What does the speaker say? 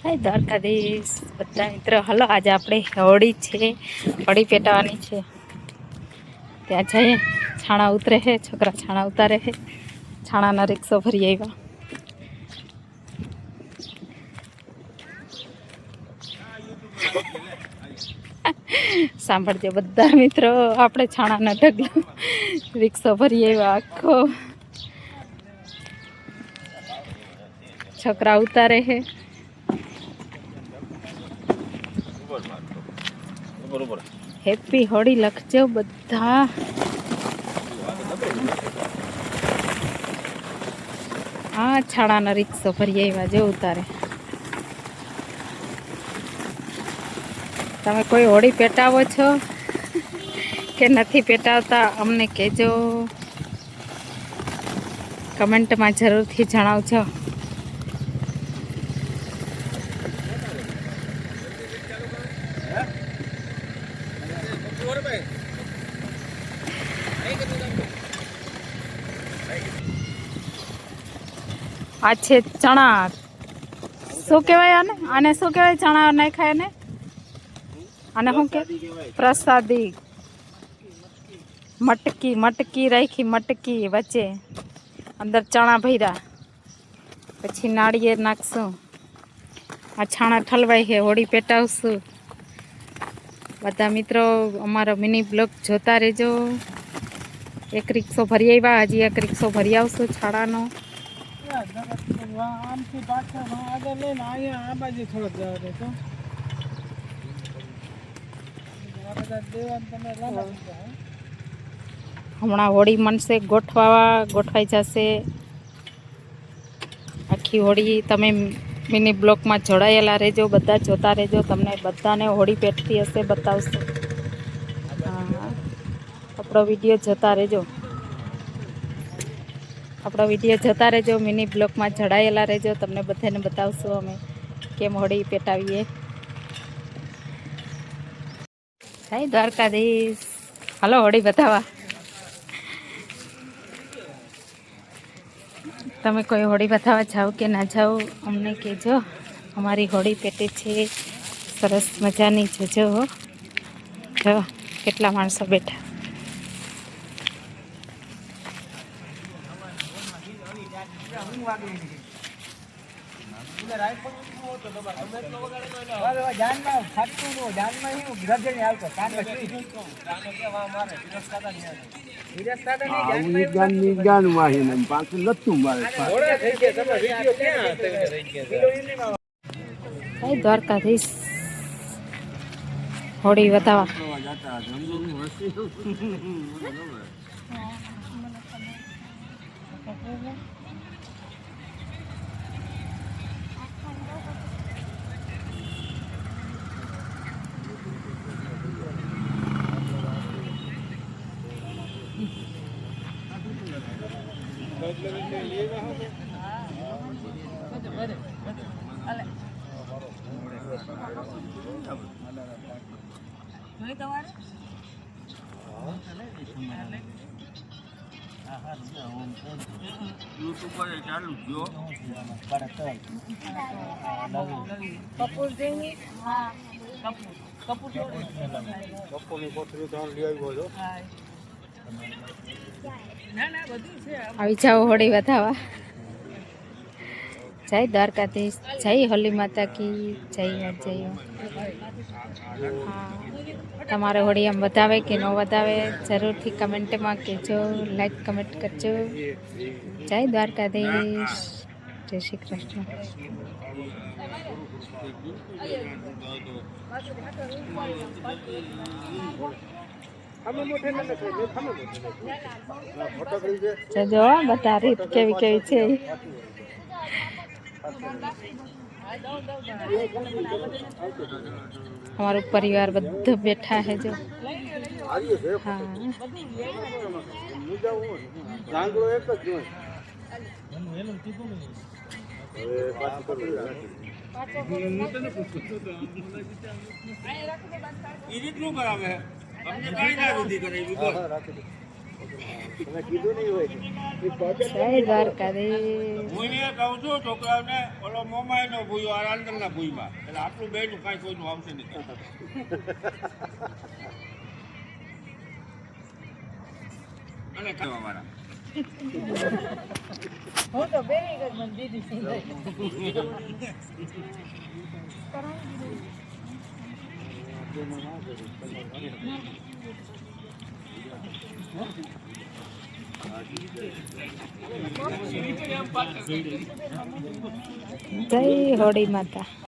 હાય દ્વારકાધીશ બધા મિત્રો, હલો આજે આપણે હોળી છે, હોળી પેટાવાની છે. ત્યાં જઈએ, છાણા ઉતરે છે, છોકરા છાણા ઉતારે છે, છાણાના રિક્ષો ભરી આવ્યા. સાંભળજો બધા મિત્રો, આપણે છાણાના ઢગલો રિક્ષો ભરી આવ્યા. આખો છોકરા ઉતારે છે. હેપી હોળી લખજો બધા. હા, છાણાના રિક્ષો ભરી આવ્યા જો ઉતારે. તમે કોઈ હોળી પેટાવો છો કે નથી પેટાવતા અમને કહેજો, કમેન્ટમાં જરૂરથી જણાવજો. આ છે ચણા, શું કહેવાય આને? આને શું કહેવાય? ચણા નાખાય ને આને શું કે? પ્રસાદી. મટકી, મટકી રાખી, મટકી વચ્ચે અંદર ચણા ભર્યા, પછી નાળિયેર નાખશું. આ છાણા ઠલવાય છે, હોળી પેટાવશું. બધા મિત્રો અમારો મિની બ્લોગ જોતા રહેજો. એક રિક્ષો ભરી આવ્યા, હજી એક રિક્ષો ભરી આવશું છાણાનો. હમણાં હોળી મનશે ગોઠવાઈ જશે આખી હોળી. તમે મિની બ્લોકમાં જોડાયેલા રહેજો, બધા જોતા રહેજો. તમને બધાને હોળી પેટતી હશે બતાવશું. હા, આપણો વિડીયો જોતા રહેજો, આપણો વિડીયો જોતા રહેજો, મિની બ્લોકમાં જોડાયેલા રહેજો. તમને બધાને બતાવશું અમે કેમ હોળી પેટાવીએ. જય દ્વારકાધીશ, હાલો હોળી બતાવવા. તમે કોઈ હોળી બતાવવા જાઓ કે ના જાઓ અમને કહેજો. અમારી હોળી પેટે છે સરસ મજાની. જોજો જો કેટલા માણસો બેઠા. દ્વારકાધીશ હોળી બતાવવા. આવી જાઓ હોળી બતાવવા. જય દ્વારકાધીશ, જય હોલી માતા કી જય. હા, તમારે હોળી આમ વધાવે કે ન વધાવે જરૂરથી કમેન્ટમાં કહેજો, લાઈક કમેન્ટ કરજો. જય દ્વારકાધીશ, જય શ્રી કૃષ્ણ. જો બધા રીત કેવી કેવી છે. અમારું પરિવાર બધું બેઠા है जो. हाँ, જય દ્વારકાધીશ. હું એ કહું છું છોકરાઓને ઓલો મોમાય નો ભૂયો આ રાંધણ ના ભૂયમાં એટલે આટલું બે નું કાંઈ કોઈનું આવશે નહીં. અને ખાવા વાળા હું તો બેરી ગઈ મને દીદી જય હોળી માતા.